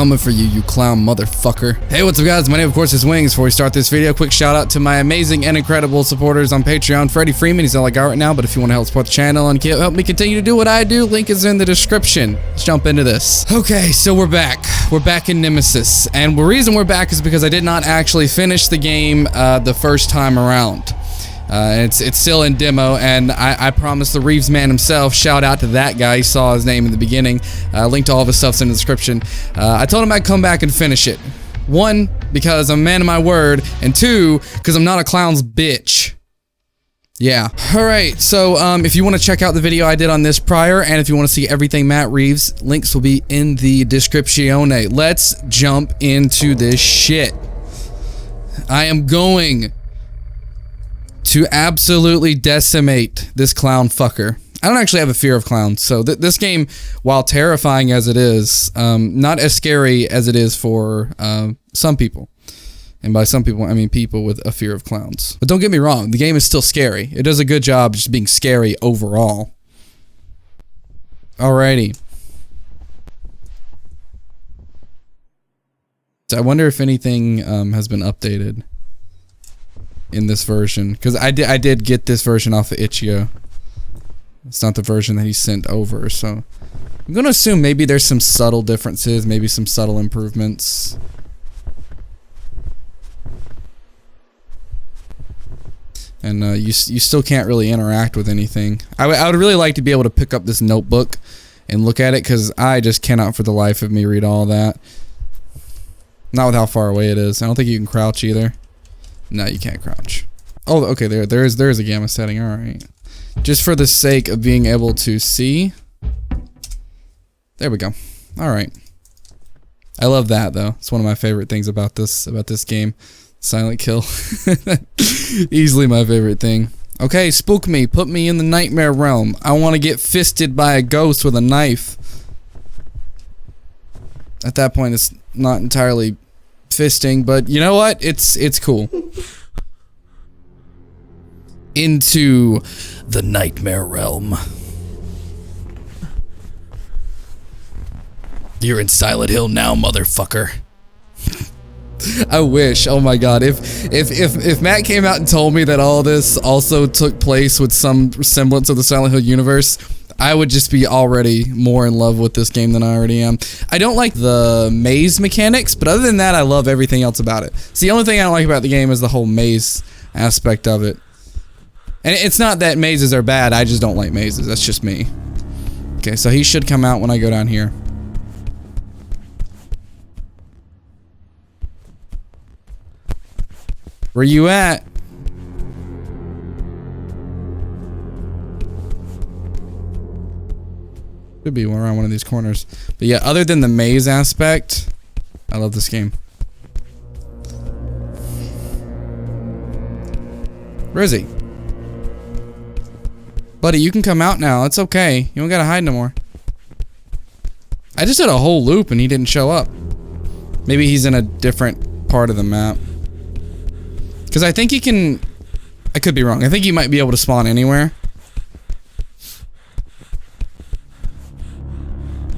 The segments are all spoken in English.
coming for you, you clown motherfucker. Hey, what's up guys? My name of course is Wings. Before we start this video, quick shout out to my amazing and incredible supporters on Patreon. Freddie Freeman, he's all I got right now, but if you want to help support the channel and help me continue to do what I do, link is in the description. Let's jump into this. Okay, so we're back. We're back in Nemeses, and the reason we're back is because I did not actually finish the game the first time around. It's still in demo, and I promised the Reeves man himself, shout out to that guy, you saw his name in the beginning, link to all of his stuff's in the description. I told him I'd come back and finish it. One, because I'm a man of my word, and two, because I'm not a clown's bitch. Yeah. Alright, so if you want to check out the video I did on this prior, and if you want to see everything Matt Reeves, links will be in the description. Let's jump into this shit. I am going to absolutely decimate this clown fucker. I don't actually have a fear of clowns, so this game, while terrifying as it is, not as scary as it is for some people. And by some people, I mean people with a fear of clowns. But don't get me wrong, the game is still scary. It does a good job just being scary overall. Alrighty. So I wonder if anything has been updated in this version, because I did get this version off of Itch.io. It's not the version that he sent over, so I'm gonna assume maybe there's some subtle differences, maybe some subtle improvements. And you still can't really interact with anything. I would really like to be able to pick up this notebook and look at it, because I just cannot for the life of me read all that. Not with how far away it is. I don't think you can crouch either. No, you can't crouch. Oh, okay, there is a gamma setting, alright. Just for the sake of being able to see. There we go. Alright. I love that though. It's one of my favorite things about this game. Silent kill. Easily my favorite thing. Okay, spook me. Put me in the nightmare realm. I want to get fisted by a ghost with a knife. At that point, it's not entirely fisting, but you know what? It's cool. Into the nightmare realm. You're in Silent Hill now, motherfucker. I wish. Oh my god. If Matt came out and told me that all this also took place with some semblance of the Silent Hill universe, I would just be already more in love with this game than I already am. I don't like the maze mechanics, but other than that, I love everything else about it. See, the only thing I don't like about the game is the whole maze aspect of it. And it's not that mazes are bad, I just don't like mazes. That's just me. Okay, so he should come out when I go down here. Where you at? Could be around one of these corners. But yeah, other than the maze aspect, I love this game. Where is he? Buddy, you can come out now. It's okay. You don't gotta hide no more. I just did a whole loop and he didn't show up. Maybe he's in a different part of the map. Because I think he can... I could be wrong. I think he might be able to spawn anywhere.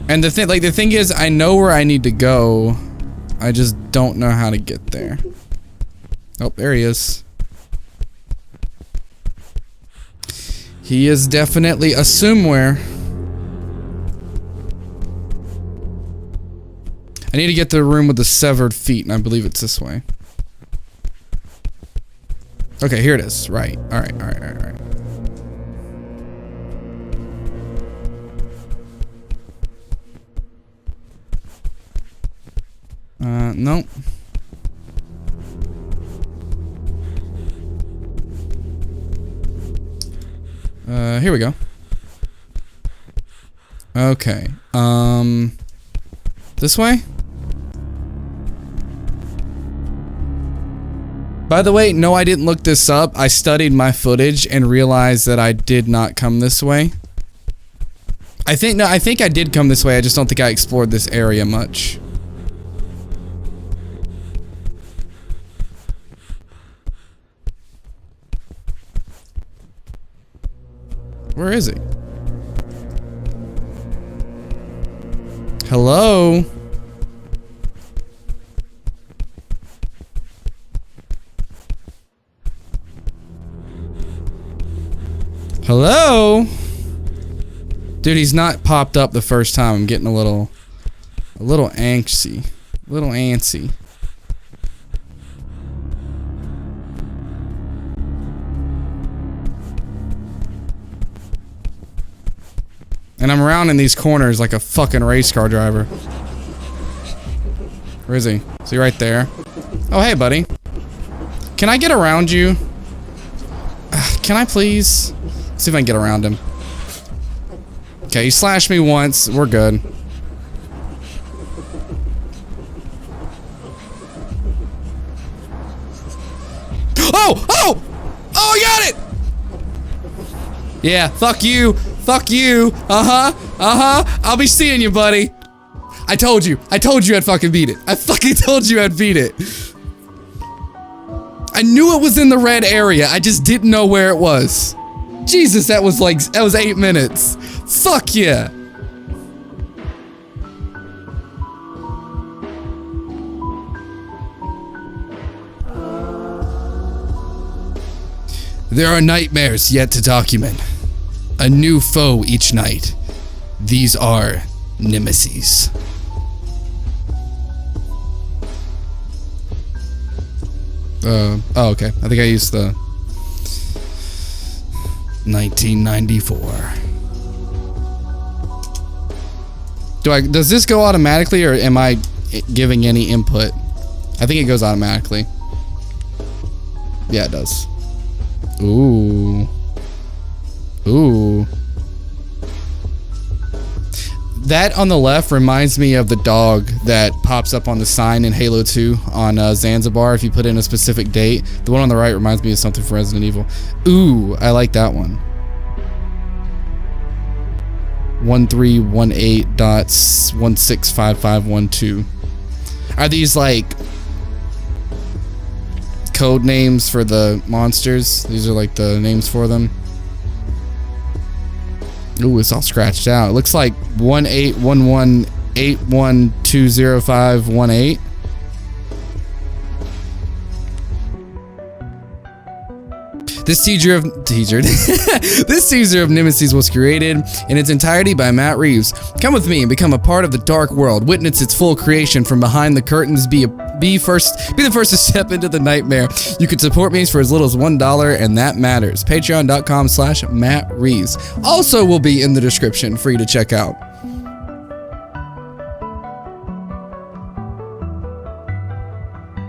And the thing is, I know where I need to go. I just don't know how to get there. Oh, there he is. He is definitely a somewhere. I need to get to the room with the severed feet, and I believe it's this way. Okay, here it is. Right. Alright. Nope. Here we go. Okay. This way? By the way, no, I didn't look this up. I studied my footage and realized that I did not come this way. I think I did come this way. I just don't think I explored this area much. Where is he? Hello? Hello? Dude, he's not popped up the first time. I'm getting a little antsy. A little antsy. And I'm rounding these corners like a fucking race car driver. Where is he? Is he right there? Oh, hey, buddy. Can I get around you? Can I please? See if I can get around him. Okay, he slashed me once. We're good. Oh! Oh! Oh, I got it! Yeah, fuck you. Fuck you. Uh-huh. Uh-huh. I'll be seeing you, buddy. I told you. I told you I'd fucking beat it. I fucking told you I'd beat it. I knew it was in the red area. I just didn't know where it was. Jesus, that was 8 minutes. Fuck yeah. There are nightmares yet to document. A new foe each night. These are Nemeses. Oh, okay. I think I used the 1994. Does this go automatically, or am I giving any input? I think it goes automatically. Yeah, it does. Ooh. Ooh. That on the left reminds me of the dog that pops up on the sign in Halo 2 on Zanzibar if you put in a specific date. The one on the right reminds me of something from Resident Evil. Ooh, I like that one. 1318.165512. Are these like code names for the monsters? These are like the names for them. Ooh, it's all scratched out. It looks like 181181200518. This teaser of Nemeses was created in its entirety by Matt Reeves. Come with me and become a part of the dark world. Witness its full creation from behind the curtains. Be the first to step into the nightmare. You can support me for as little as $1, and that matters. Patreon.com/Matt Reeves. Also will be in the description for you to check out.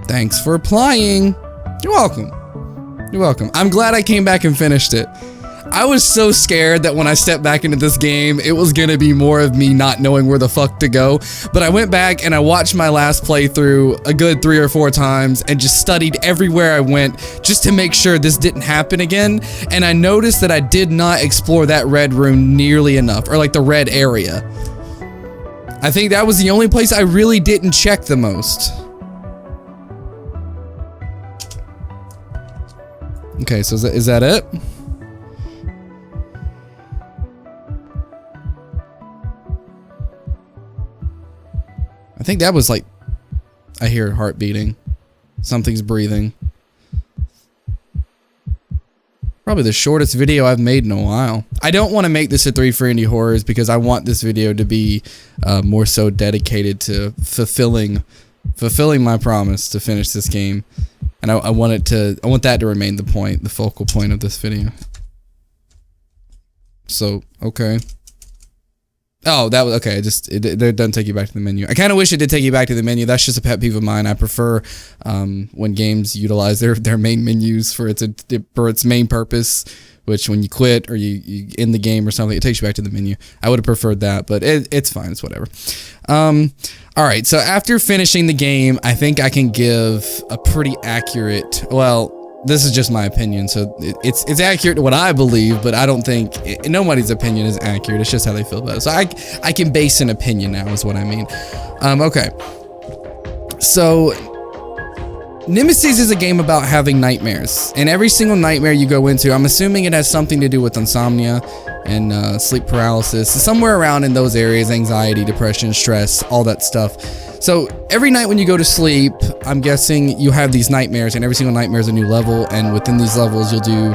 Thanks for applying. You're welcome. You're welcome. I'm glad I came back and finished it. I was so scared that when I stepped back into this game, it was gonna be more of me not knowing where the fuck to go. But I went back and I watched my last playthrough a good 3 or 4 times and just studied everywhere I went just to make sure this didn't happen again. And I noticed that I did not explore that red room nearly enough, or like the red area. I think that was the only place I really didn't check the most. Okay, so is that it? I think that was like, I hear heart beating. Something's breathing. Probably the shortest video I've made in a while. I don't want to make this a 3 for Indie Horrors because I want this video to be more so dedicated to fulfilling my promise to finish this game. And I want that to remain the focal point of this video. So, okay. Oh, that was okay. It doesn't take you back to the menu. I kind of wish it did take you back to the menu. That's just a pet peeve of mine. I prefer when games utilize their main menus for its main purpose, which when you quit or you end the game or something, it takes you back to the menu. I would have preferred that, but it's fine. It's whatever. All right, so after finishing the game, I think I can give a pretty accurate, well, this is just my opinion, so it's accurate to what I believe, but I don't think, nobody's opinion is accurate, it's just how they feel about it. So I can base an opinion now, is what I mean. Okay. So, Nemeses is a game about having nightmares, and every single nightmare you go into, I'm assuming it has something to do with insomnia and sleep paralysis, somewhere around in those areas, anxiety, depression, stress, all that stuff. So every night when you go to sleep, I'm guessing you have these nightmares, and every single nightmare is a new level, and within these levels you'll do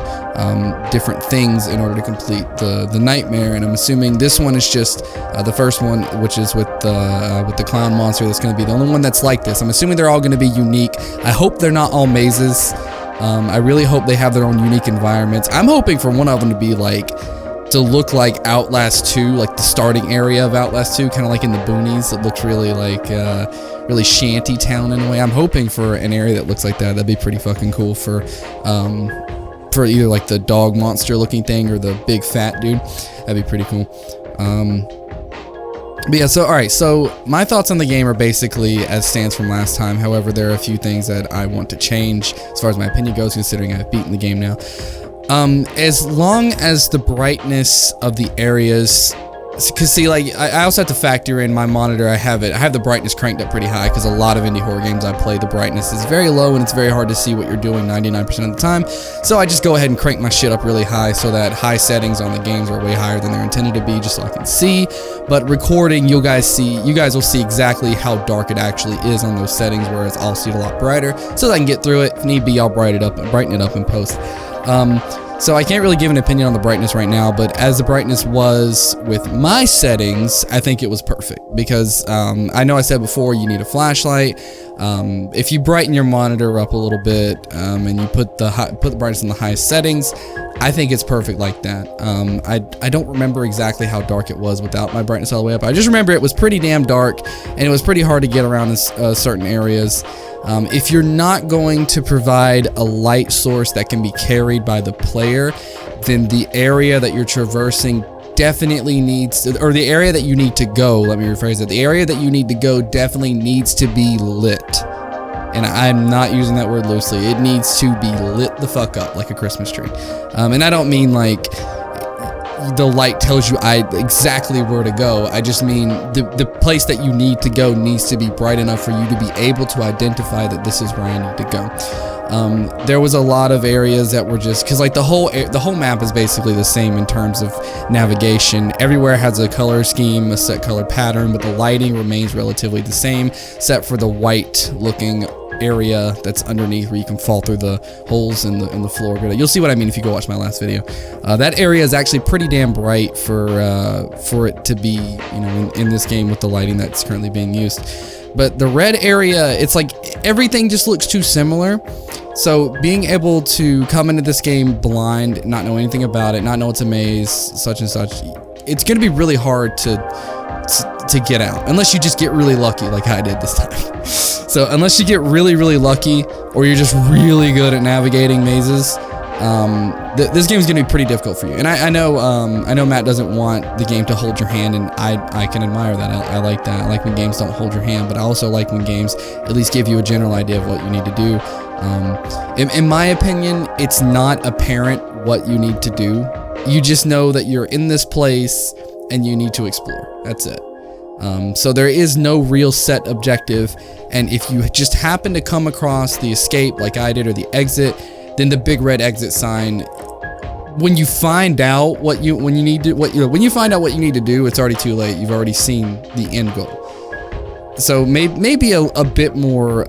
different things in order to complete the nightmare. And I'm assuming this one is just the first one, which is with the clown monster. That's going to be the only one that's like this. I'm assuming they're all going to be unique. I hope they're not all mazes. I really hope they have their own unique environments. I'm hoping for one of them to look like Outlast 2, like the starting area of Outlast 2, kind of like in the boonies. It looks really like really shanty town in a way. I'm hoping for an area that looks like that. That'd be pretty fucking cool for either like the dog monster looking thing or the big fat dude. That'd be pretty cool. But yeah, so alright, so my thoughts on the game are basically as stands from last time. However, there are a few things that I want to change as far as my opinion goes, considering I've beaten the game now. As long as the brightness of the areas, because see, like, I also have to factor in my monitor. I have the brightness cranked up pretty high, because a lot of indie horror games I play, the brightness is very low and it's very hard to see what you're doing 99% of the time. So I just go ahead and crank my shit up really high so that high settings on the games are way higher than they're intended to be, just so I can see. But recording, you guys will see exactly how dark it actually is on those settings, whereas I'll see it a lot brighter so that I can get through it. If need be, I'll brighten it up in post. So I can't really give an opinion on the brightness right now, but as the brightness was with my settings, I think it was perfect, because I know I said before you need a flashlight. If you brighten your monitor up a little bit and you put the brightness in the highest settings, I think it's perfect like that. I don't remember exactly how dark it was without my brightness all the way up. I just remember it was pretty damn dark and it was pretty hard to get around in certain areas. If you're not going to provide a light source that can be carried by the player, then the area that you're traversing definitely needs to, or the area that you need to go, let me rephrase it, the area that you need to go definitely needs to be lit. And I'm not using that word loosely. It needs to be lit the fuck up like a Christmas tree. And I don't mean like the light tells you exactly where to go. I just mean the place that you need to go needs to be bright enough for you to be able to identify that this is where I need to go. There was a lot of areas that were just, because like the whole map is basically the same in terms of navigation. Everywhere has a color scheme, a set color pattern, but the lighting remains relatively the same, except for the white looking area that's underneath where you can fall through the holes in the floor. You'll see what I mean if you go watch my last video. That area is actually pretty damn bright for it to be, you know, in this game with the lighting that's currently being used. But the red area, it's like everything just looks too similar. So being able to come into this game blind, not know anything about it, not know it's a maze, such and such, it's going to be really hard to get out, unless you just get really lucky like I did this time. So unless you get really, really lucky, or you're just really good at navigating mazes, this game is going to be pretty difficult for you. And I know Matt doesn't want the game to hold your hand, and I can admire that. I like that. I like when games don't hold your hand, but I also like when games at least give you a general idea of what you need to do. In my opinion, it's not apparent what you need to do. You just know that you're in this place and you need to explore. That's it. So there is no real set objective, and if you just happen to come across the escape like I did, or the exit, then the big red exit sign, when you find out what you need to do, it's already too late. You've already seen the end goal. So maybe a bit more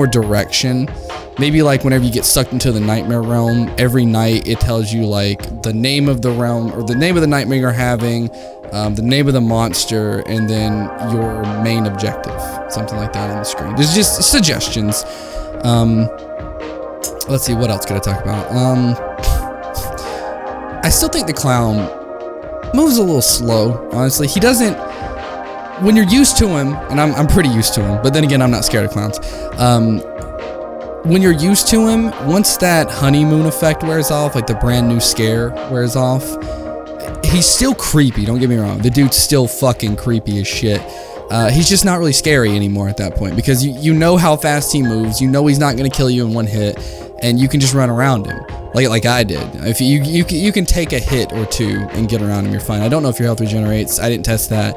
direction. Maybe like whenever you get sucked into the nightmare realm, every night it tells you like the name of the realm, or the name of the nightmare you're having, the name of the monster, and then your main objective, something like that on the screen. There's just suggestions. Let's see, what else could I talk about? I still think the clown moves a little slow, honestly. He doesn't, when you're used to him, and I'm pretty used to him, but then again, I'm not scared of clowns. When you're used to him, once that honeymoon effect wears off, like the brand new scare wears off, he's still creepy, don't get me wrong. The dude's still fucking creepy as shit. He's just not really scary anymore at that point, because you know how fast he moves, you know he's not going to kill you in one hit, and you can just run around him, like I did. If you can take a hit or two and get around him, you're fine. I don't know if your health regenerates, I didn't test that,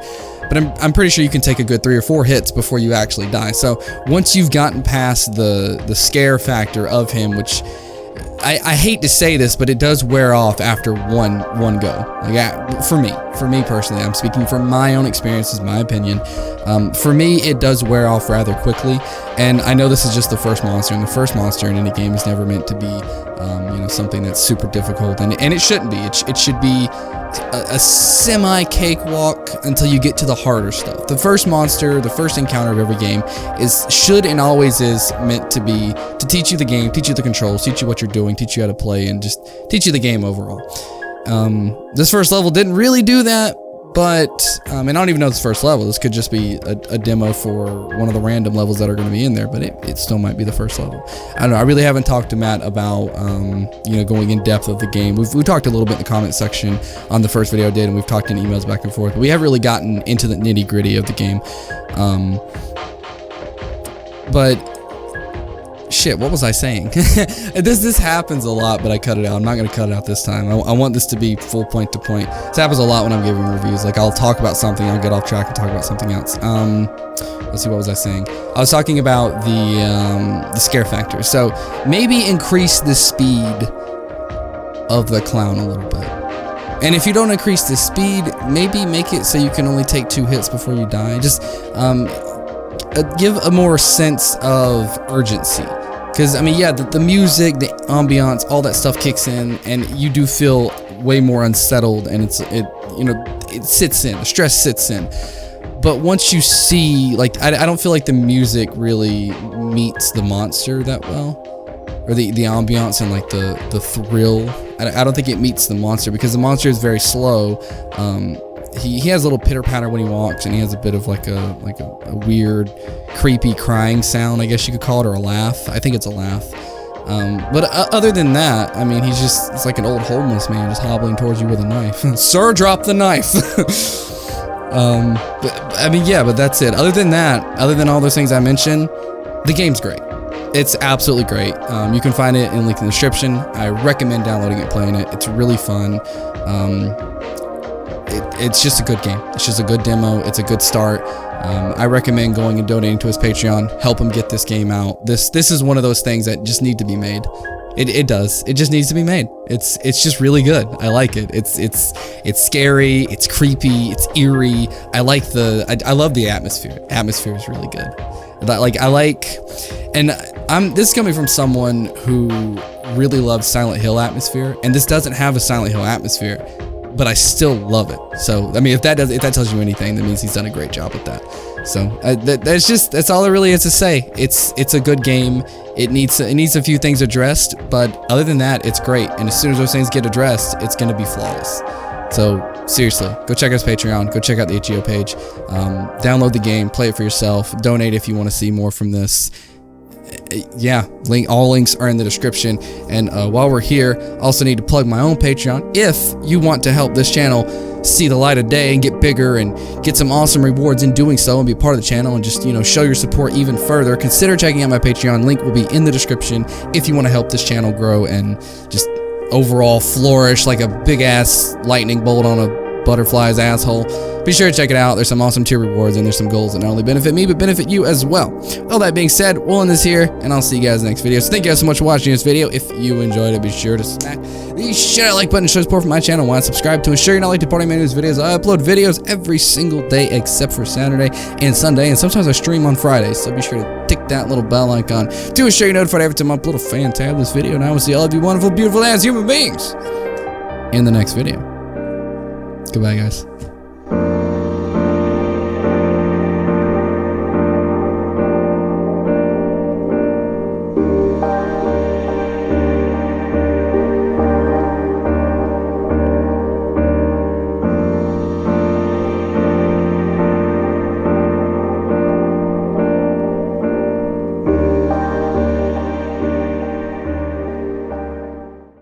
but I'm pretty sure you can take a good 3 or 4 hits before you actually die. So once you've gotten past the scare factor of him, which I hate to say this, but it does wear off after one go. Like, for me personally, I'm speaking from my own experiences, my opinion. For me, it does wear off rather quickly, and I know this is just the first monster, and the first monster in any game is never meant to be you know, something that's super difficult, and it shouldn't be. It should be a semi cakewalk until you get to the harder stuff. The first monster, the first encounter of every game should and always is meant to be to teach you the game, teach you the controls, teach you what you're doing, teach you how to play, and just teach you the game overall. This first level didn't really do that, but and I don't even know this first level. This could just be a demo for one of the random levels that are going to be in there, but it still might be the first level. I don't know. I really haven't talked to Matt about you know, going in depth of the game. We talked a little bit in the comment section on the first video I did, and we've talked in emails back and forth, but we haven't really gotten into the nitty gritty of the game. But shit, what was I saying? This happens a lot, but I cut it out. I'm not gonna cut it out this time. I want this to be full point to point. This happens a lot when I'm giving reviews. Like, I'll talk about something, I'll get off track and talk about something else. Let's see, what was I saying? I was talking about the scare factor. So maybe increase the speed of the clown a little bit. And if you don't increase the speed, maybe make it so you can only take 2 hits before you die. Just give a more sense of urgency. Because, I mean, yeah, the music, the ambiance, all that stuff kicks in, and you do feel way more unsettled, and you know, it sits in, the stress sits in. But once you see, like, I don't feel like the music really meets the monster that well, or the ambiance and like the thrill. I don't think it meets the monster, because the monster is very slow. He has a little pitter patter when he walks, and he has a bit of like a weird, creepy crying sound, I guess you could call it, or a laugh. I think it's a laugh. But other than that, I mean, it's like an old homeless man just hobbling towards you with a knife. Sir, drop the knife. But I mean, yeah, but that's it. Other than that, other than all those things I mentioned, the game's great. It's absolutely great. You can find it in the link in the description. I recommend downloading it, playing it. It's really fun. It's just a good game. It's just a good demo. It's a good start. I recommend going and donating to his Patreon. Help him get this game out. This is one of those things that just need to be made. It does. It just needs to be made. It's just really good. I like it. It's scary. It's creepy. It's eerie. I love the atmosphere. Atmosphere is really good. This is coming from someone who really loves Silent Hill atmosphere, and this doesn't have a Silent Hill atmosphere, but I still love it. So, I mean, if that tells you anything, that means he's done a great job with that. So, that's all there really is to say. It's a good game. It needs a few things addressed, but other than that, it's great. And as soon as those things get addressed, it's going to be flawless. So, seriously, go check out his Patreon. Go check out the itch.io page. Download the game. Play it for yourself. Donate if you want to see more from this. Yeah, all links are in the description. And while we're here, I also need to plug my own Patreon. If you want to help this channel see the light of day and get bigger and get some awesome rewards in doing so, and be part of the channel, and just, you know, show your support even further, consider checking out my Patreon. Link will be in the description if you want to help this channel grow and just overall flourish like a big ass lightning bolt on a butterfly's asshole. Be sure to check it out. There's some awesome tier rewards, and there's some goals that not only benefit me, but benefit you as well. All that being said, we'll end this here, and I'll see you guys in the next video. So thank you guys so much for watching this video. If you enjoyed it, be sure to smack the shit out like button to show support for my channel. Why not subscribe to ensure you're not late to party my news videos. I upload videos every single day except for Saturday and Sunday, and sometimes I stream on Fridays. So be sure to tick that little bell icon to ensure you're notified every time I upload a fantabulous video. And I will see all of you wonderful, beautiful ass human beings in the next video. Goodbye, guys.